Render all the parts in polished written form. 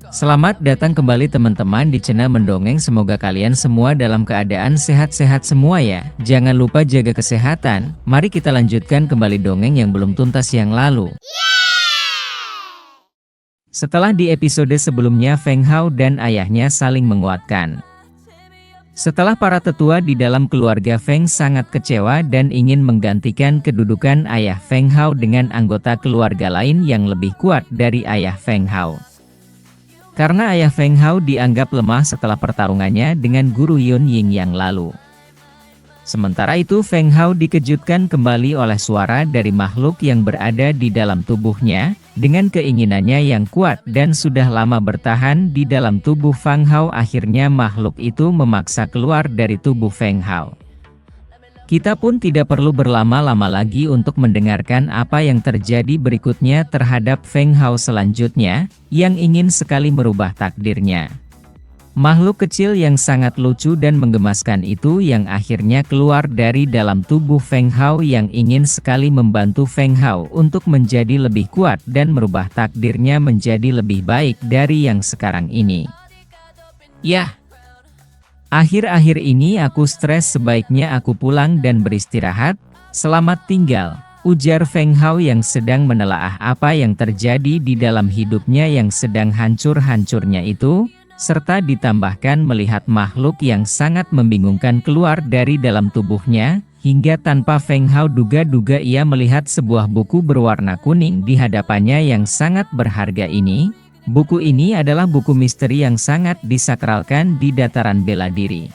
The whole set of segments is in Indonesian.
Selamat datang kembali teman-teman di channel Mendongeng. Semoga kalian semua dalam keadaan sehat-sehat semua ya. Jangan lupa jaga kesehatan. Mari kita lanjutkan kembali dongeng yang belum tuntas yang lalu. Setelah di episode sebelumnya Feng Hao dan ayahnya saling menguatkan. Setelah para tetua di dalam keluarga Feng sangat kecewa dan ingin menggantikan kedudukan ayah Feng Hao dengan anggota keluarga lain yang lebih kuat dari ayah Feng Hao. Karena ayah Feng Hao dianggap lemah setelah pertarungannya dengan guru Yun Ying yang lalu. Sementara itu Feng Hao dikejutkan kembali oleh suara dari makhluk yang berada di dalam tubuhnya, dengan keinginannya yang kuat dan sudah lama bertahan di dalam tubuh Feng Hao. Akhirnya makhluk itu memaksa keluar dari tubuh Feng Hao. Kita pun tidak perlu berlama-lama lagi untuk mendengarkan apa yang terjadi berikutnya terhadap Feng Hao selanjutnya, yang ingin sekali merubah takdirnya. Makhluk kecil yang sangat lucu dan menggemaskan itu yang akhirnya keluar dari dalam tubuh Feng Hao yang ingin sekali membantu Feng Hao untuk menjadi lebih kuat dan merubah takdirnya menjadi lebih baik dari yang sekarang ini. Yah! Akhir-akhir ini aku stres, sebaiknya aku pulang dan beristirahat. Selamat tinggal, ujar Feng Hao yang sedang menelaah apa yang terjadi di dalam hidupnya yang sedang hancur-hancurnya itu, serta ditambahkan melihat makhluk yang sangat membingungkan keluar dari dalam tubuhnya, hingga tanpa Feng Hao duga-duga ia melihat sebuah buku berwarna kuning di hadapannya yang sangat berharga ini. Buku ini adalah buku misteri yang sangat disakralkan di dataran bela diri.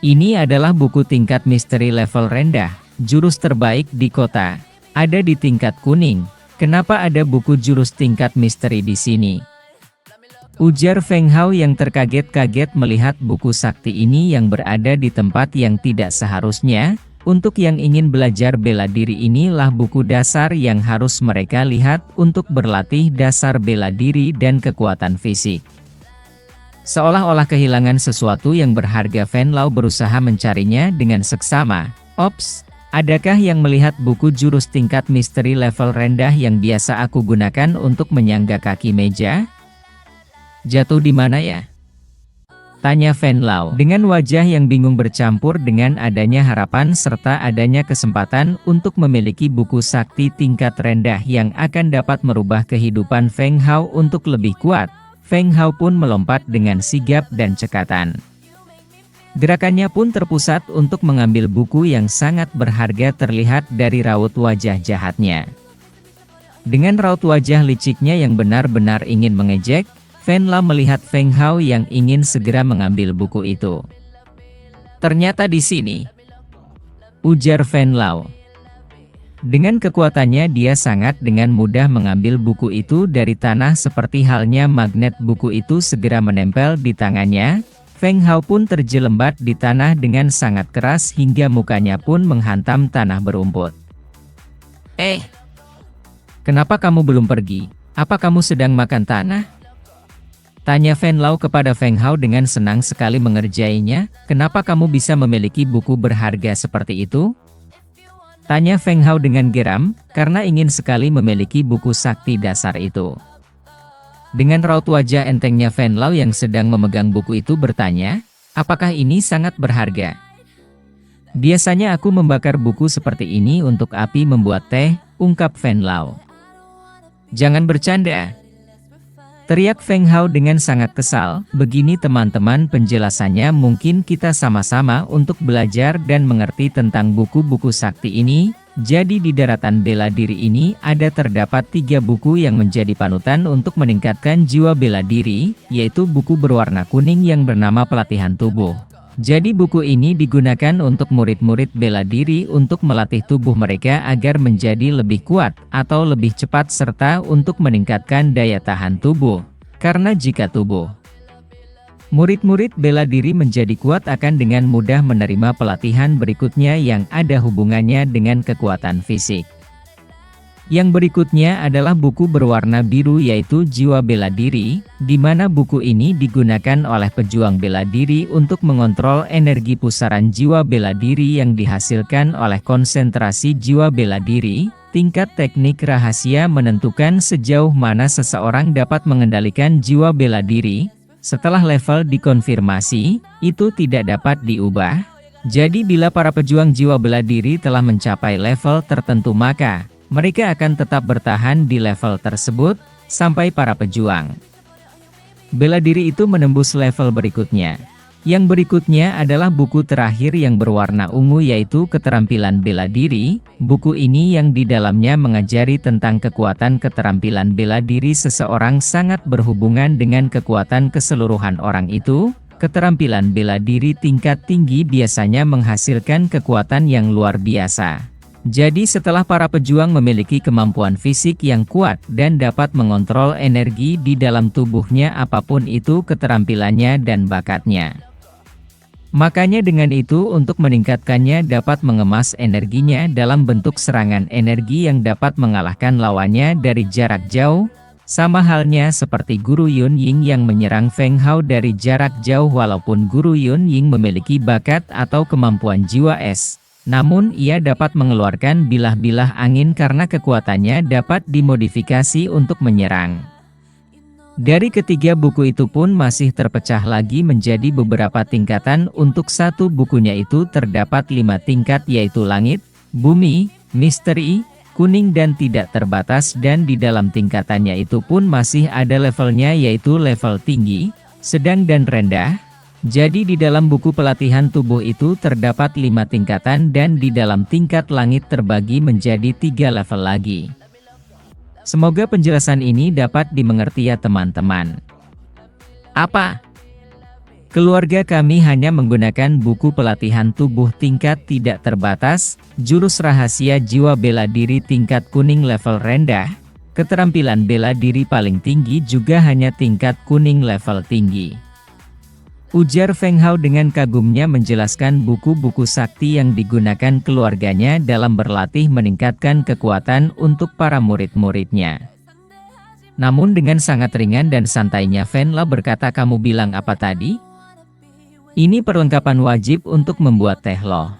Ini adalah buku tingkat misteri level rendah, jurus terbaik di kota. Ada di tingkat kuning. Kenapa ada buku jurus tingkat misteri di sini? Ujar Feng Hao yang terkaget-kaget melihat buku sakti ini yang berada di tempat yang tidak seharusnya. Untuk yang ingin belajar bela diri, inilah buku dasar yang harus mereka lihat untuk berlatih dasar bela diri dan kekuatan fisik. Seolah-olah kehilangan sesuatu yang berharga, Fen Lao berusaha mencarinya dengan seksama. Ops, adakah yang melihat buku jurus tingkat misteri level rendah yang biasa aku gunakan untuk menyangga kaki meja? Jatuh di mana ya? Tanya Fen Lao dengan wajah yang bingung bercampur dengan adanya harapan serta adanya kesempatan untuk memiliki buku sakti tingkat rendah yang akan dapat merubah kehidupan Feng Hao untuk lebih kuat. Feng Hao pun melompat dengan sigap dan cekatan. Gerakannya pun terpusat untuk mengambil buku yang sangat berharga terlihat dari raut wajah jahatnya. Dengan raut wajah liciknya yang benar-benar ingin mengejek, Fen Lao melihat Feng Hao yang ingin segera mengambil buku itu. Ternyata di sini, ujar Fen Lao. Dengan kekuatannya dia sangat dengan mudah mengambil buku itu dari tanah seperti halnya magnet. Buku itu segera menempel di tangannya. Feng Hao pun terjelembat di tanah dengan sangat keras hingga mukanya pun menghantam tanah berumput. Kenapa kamu belum pergi? Apa kamu sedang makan tanah? Tanya Fen Lao kepada Feng Hao dengan senang sekali mengerjainya. Kenapa kamu bisa memiliki buku berharga seperti itu? Tanya Feng Hao dengan geram, karena ingin sekali memiliki buku sakti dasar itu. Dengan raut wajah entengnya Fen Lao yang sedang memegang buku itu bertanya, apakah ini sangat berharga? Biasanya aku membakar buku seperti ini untuk api membuat teh, ungkap Fen Lao. Jangan bercanda, teriak Feng Hao dengan sangat kesal. Begini teman-teman, penjelasannya mungkin kita sama-sama untuk belajar dan mengerti tentang buku-buku sakti ini. Jadi di daratan bela diri ini ada terdapat 3 buku yang menjadi panutan untuk meningkatkan jiwa bela diri, yaitu buku berwarna kuning yang bernama pelatihan tubuh. Jadi buku ini digunakan untuk murid-murid bela diri untuk melatih tubuh mereka agar menjadi lebih kuat atau lebih cepat serta untuk meningkatkan daya tahan tubuh. Karena jika tubuh murid-murid bela diri menjadi kuat akan dengan mudah menerima pelatihan berikutnya yang ada hubungannya dengan kekuatan fisik. Yang berikutnya adalah buku berwarna biru yaitu Jiwa Bela Diri, di mana buku ini digunakan oleh pejuang bela diri untuk mengontrol energi pusaran jiwa bela diri yang dihasilkan oleh konsentrasi jiwa bela diri. Tingkat teknik rahasia menentukan sejauh mana seseorang dapat mengendalikan jiwa bela diri. Setelah level dikonfirmasi, itu tidak dapat diubah. Jadi bila para pejuang jiwa bela diri telah mencapai level tertentu maka mereka akan tetap bertahan di level tersebut, sampai para pejuang bela diri itu menembus level berikutnya. Yang berikutnya adalah buku terakhir yang berwarna ungu yaitu Keterampilan Bela Diri. Buku ini yang di dalamnya mengajari tentang kekuatan keterampilan bela diri seseorang sangat berhubungan dengan kekuatan keseluruhan orang itu. Keterampilan bela diri tingkat tinggi biasanya menghasilkan kekuatan yang luar biasa. Jadi setelah para pejuang memiliki kemampuan fisik yang kuat dan dapat mengontrol energi di dalam tubuhnya apapun itu keterampilannya dan bakatnya. Makanya dengan itu untuk meningkatkannya dapat mengemas energinya dalam bentuk serangan energi yang dapat mengalahkan lawannya dari jarak jauh. Sama halnya seperti Guru Yun Ying yang menyerang Feng Hao dari jarak jauh walaupun Guru Yun Ying memiliki bakat atau kemampuan jiwa es. Namun ia dapat mengeluarkan bilah-bilah angin karena kekuatannya dapat dimodifikasi untuk menyerang. Dari ketiga buku itu pun masih terpecah lagi menjadi beberapa tingkatan. Untuk satu bukunya itu terdapat 5 tingkat yaitu Langit, Bumi, Misteri, Kuning dan Tidak Terbatas. Dan di dalam tingkatannya itu pun masih ada levelnya yaitu level tinggi, sedang dan rendah. Jadi di dalam buku pelatihan tubuh itu terdapat 5 tingkatan dan di dalam tingkat langit terbagi menjadi 3 level lagi. Semoga penjelasan ini dapat dimengerti ya teman-teman. Apa? Keluarga kami hanya menggunakan buku pelatihan tubuh tingkat tidak terbatas, jurus rahasia jiwa bela diri tingkat kuning level rendah, keterampilan bela diri paling tinggi juga hanya tingkat kuning level tinggi. Ujar Feng Hao dengan kagumnya menjelaskan buku-buku sakti yang digunakan keluarganya dalam berlatih meningkatkan kekuatan untuk para murid-muridnya. Namun dengan sangat ringan dan santainya Fen Lao berkata, "Kamu bilang apa tadi? Ini perlengkapan wajib untuk membuat teh loh."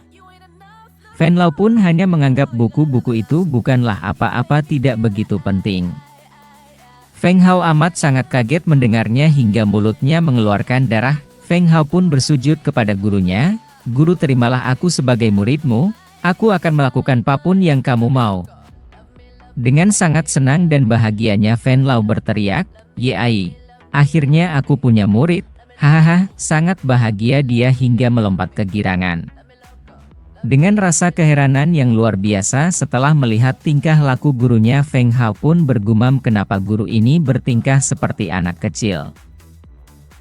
Fen Lao pun hanya menganggap buku-buku itu bukanlah apa-apa, tidak begitu penting. Feng Hao amat sangat kaget mendengarnya hingga mulutnya mengeluarkan darah. Feng Hao pun bersujud kepada gurunya, "Guru, terimalah aku sebagai muridmu, aku akan melakukan apapun yang kamu mau." Dengan sangat senang dan bahagianya Fen Lao berteriak, "Yei, akhirnya aku punya murid." Hahaha, sangat bahagia dia hingga melompat kegirangan. Dengan rasa keheranan yang luar biasa setelah melihat tingkah laku gurunya, Feng Hao pun bergumam, "Kenapa guru ini bertingkah seperti anak kecil?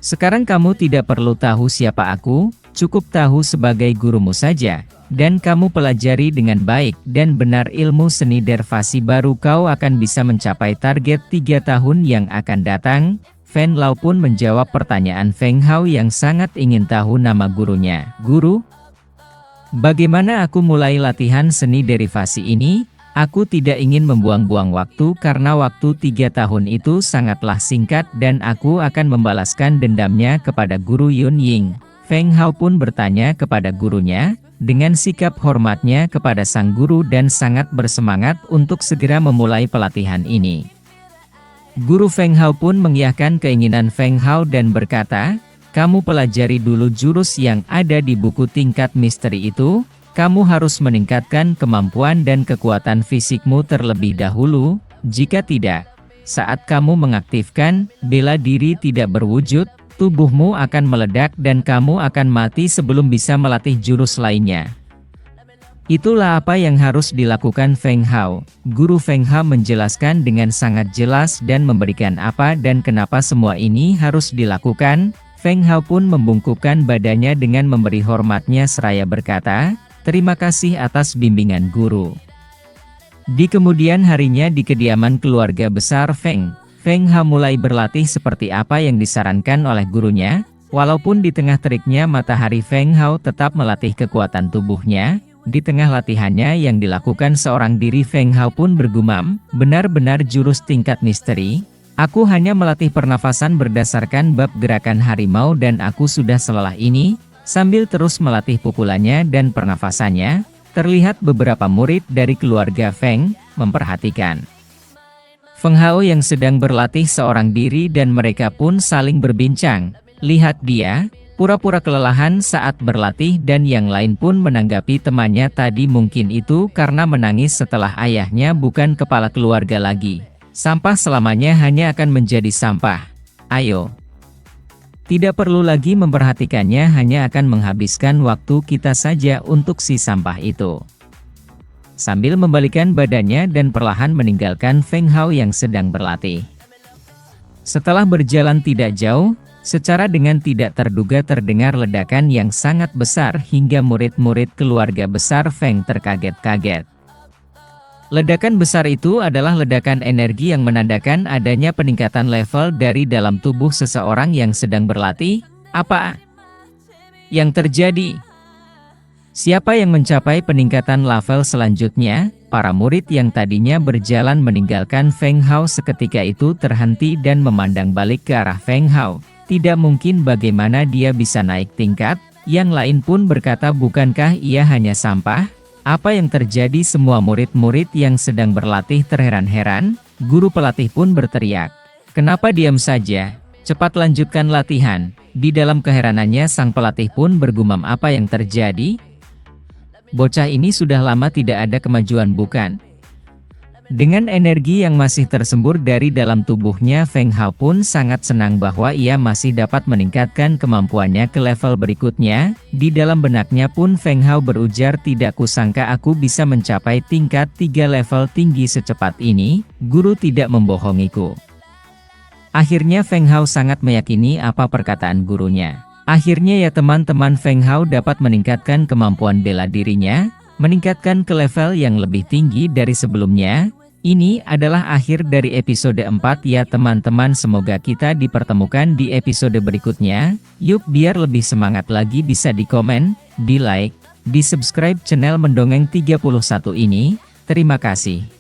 Sekarang kamu tidak perlu tahu siapa aku, cukup tahu sebagai gurumu saja, dan kamu pelajari dengan baik dan benar ilmu seni dervasi baru kau akan bisa mencapai target 3 tahun yang akan datang." Fen Lao pun menjawab pertanyaan Feng Hao yang sangat ingin tahu nama gurunya. "Guru, bagaimana aku mulai latihan seni derivasi ini? Aku tidak ingin membuang-buang waktu karena waktu 3 tahun itu sangatlah singkat dan aku akan membalaskan dendamnya kepada Guru Yun Ying." Feng Hao pun bertanya kepada gurunya, dengan sikap hormatnya kepada sang guru dan sangat bersemangat untuk segera memulai pelatihan ini. Guru Feng Hao pun mengiyakan keinginan Feng Hao dan berkata, "Kamu pelajari dulu jurus yang ada di buku tingkat misteri itu. Kamu harus meningkatkan kemampuan dan kekuatan fisikmu terlebih dahulu, jika tidak, saat kamu mengaktifkan bela diri tidak berwujud, tubuhmu akan meledak dan kamu akan mati sebelum bisa melatih jurus lainnya." Itulah apa yang harus dilakukan Feng Hao. Guru Feng Hao menjelaskan dengan sangat jelas dan memberikan apa dan kenapa semua ini harus dilakukan. Feng Hao pun membungkukkan badannya dengan memberi hormatnya seraya berkata, "Terima kasih atas bimbingan guru." Di kemudian harinya di kediaman keluarga besar Feng Hao mulai berlatih seperti apa yang disarankan oleh gurunya. Walaupun di tengah teriknya matahari, Feng Hao tetap melatih kekuatan tubuhnya. Di tengah latihannya yang dilakukan seorang diri, Feng Hao pun bergumam, benar-benar jurus tingkat misteri. Aku hanya melatih pernafasan berdasarkan bab gerakan harimau dan aku sudah selelah ini. Sambil terus melatih pukulannya dan pernafasannya, terlihat beberapa murid dari keluarga Feng memperhatikan Feng Hao yang sedang berlatih seorang diri dan mereka pun saling berbincang. Lihat dia, pura-pura kelelahan saat berlatih dan yang lain pun menanggapi temannya tadi mungkin itu karena menangis setelah ayahnya bukan kepala keluarga lagi. Sampah selamanya hanya akan menjadi sampah. Ayo. Tidak perlu lagi memperhatikannya, hanya akan menghabiskan waktu kita saja untuk si sampah itu. Sambil membalikkan badannya dan perlahan meninggalkan Feng Hao yang sedang berlatih. Setelah berjalan tidak jauh, secara dengan tidak terduga terdengar ledakan yang sangat besar hingga murid-murid keluarga besar Feng terkaget-kaget. Ledakan besar itu adalah ledakan energi yang menandakan adanya peningkatan level dari dalam tubuh seseorang yang sedang berlatih. Apa yang terjadi? Siapa yang mencapai peningkatan level selanjutnya? Para murid yang tadinya berjalan meninggalkan Feng Hao seketika itu terhenti dan memandang balik ke arah Feng Hao. Tidak mungkin, bagaimana dia bisa naik tingkat? Yang lain pun berkata, bukankah ia hanya sampah? Apa yang terjadi? Semua murid-murid yang sedang berlatih terheran-heran. Guru pelatih pun berteriak, "Kenapa diam saja? Cepat lanjutkan latihan." Di dalam keheranannya sang pelatih pun bergumam, apa yang terjadi? Bocah ini sudah lama tidak ada kemajuan bukan? Dengan energi yang masih tersembur dari dalam tubuhnya, Feng Hao pun sangat senang bahwa ia masih dapat meningkatkan kemampuannya ke level berikutnya. Di dalam benaknya pun Feng Hao berujar, tidak kusangka aku bisa mencapai tingkat 3 level tinggi secepat ini. Guru tidak membohongiku. Akhirnya Feng Hao sangat meyakini apa perkataan gurunya. Akhirnya ya teman-teman, Feng Hao dapat meningkatkan kemampuan bela dirinya, meningkatkan ke level yang lebih tinggi dari sebelumnya. Ini adalah akhir dari episode 4 ya teman-teman, semoga kita dipertemukan di episode berikutnya. Yuk, biar lebih semangat lagi bisa di komen, di like, di subscribe channel Mendongeng 31 ini. Terima kasih.